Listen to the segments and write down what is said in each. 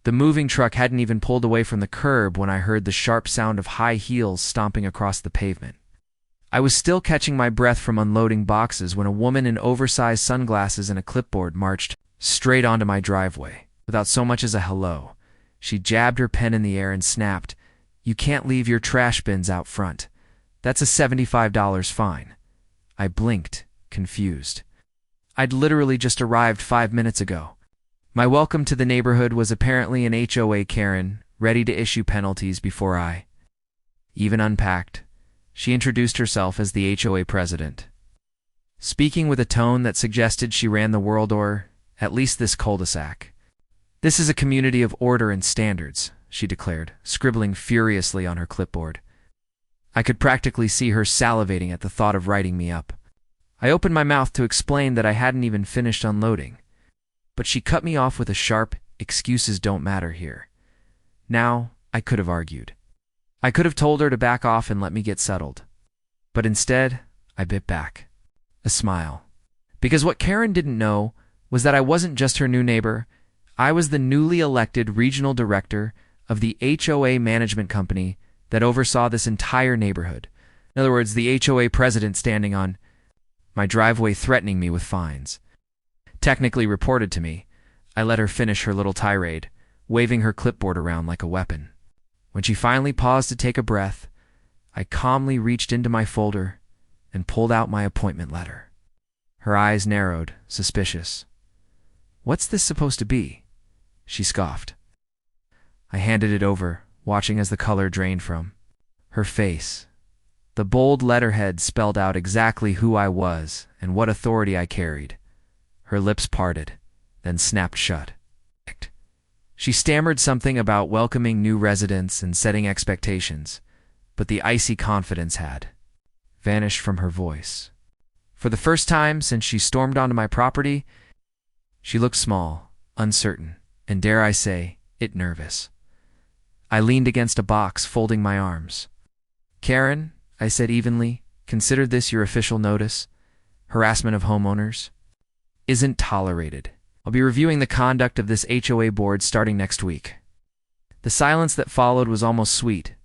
The moving truck hadn't even pulled away from the curb when I heard the sharp sound of high heels stomping across the pavement. I was still catching my breath from unloading boxes when a woman in oversized sunglasses and a clipboard marched straight onto my driveway. Without so much as a hello, she jabbed her pen in the air and snapped, "You can't leave your trash bins out front. That's a $75 fine." I blinked, confused. I'd literally just arrived 5 minutes ago. My welcome to the neighborhood was apparently an HOA Karen, ready to issue penalties before I even unpacked. She introduced herself as the HOA president, speaking with a tone that suggested she ran the world or, at least this cul-de-sac. "This is a community of order and standards," she declared, scribbling furiously on her clipboard. I could practically see her salivating at the thought of writing me up. I opened my mouth to explain that I hadn't even finished unloading, but she cut me off with a sharp, "Excuses don't matter here." Now, I could have argued. I could have told her to back off and let me get settled. But instead, I bit back. A smile. Because what Karen didn't know was that I wasn't just her new neighbor. I was the newly elected regional director of the HOA management company that oversaw this entire neighborhood. In other words, the HOA president standing on my driveway threatening me with fines. Technically reported to me, I let her finish her little tirade, waving her clipboard around like a weapon. When she finally paused to take a breath, I calmly reached into my folder and pulled out my appointment letter. Her eyes narrowed, suspicious. "What's this supposed to be?" she scoffed. I handed it over, watching as the color drained from her face. The bold letterhead spelled out exactly who I was and what authority I carried. Her lips parted, then snapped shut. She stammered something about welcoming new residents and setting expectations, but the icy confidence had vanished from her voice. For the first time since she stormed onto my property, she looked small, uncertain, and dare I say, nervous. I leaned against a box, folding my arms. "Karen," I said evenly, "consider this your official notice. Harassment of homeowners isn't tolerated. I'll be reviewing the conduct of this HOA board starting next week." The silence that followed was almost sweet.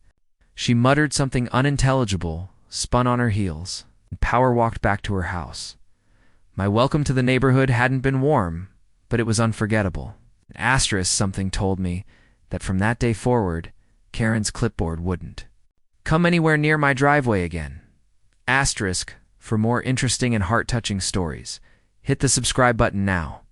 She muttered something unintelligible, spun on her heels, and power-walked back to her house. My welcome to the neighborhood hadn't been warm, but it was unforgettable. An asterisk something told me that from that day forward, Karen's clipboard wouldn't come anywhere near my driveway again. Asterisk, for more interesting and heart-touching stories, hit the subscribe button now.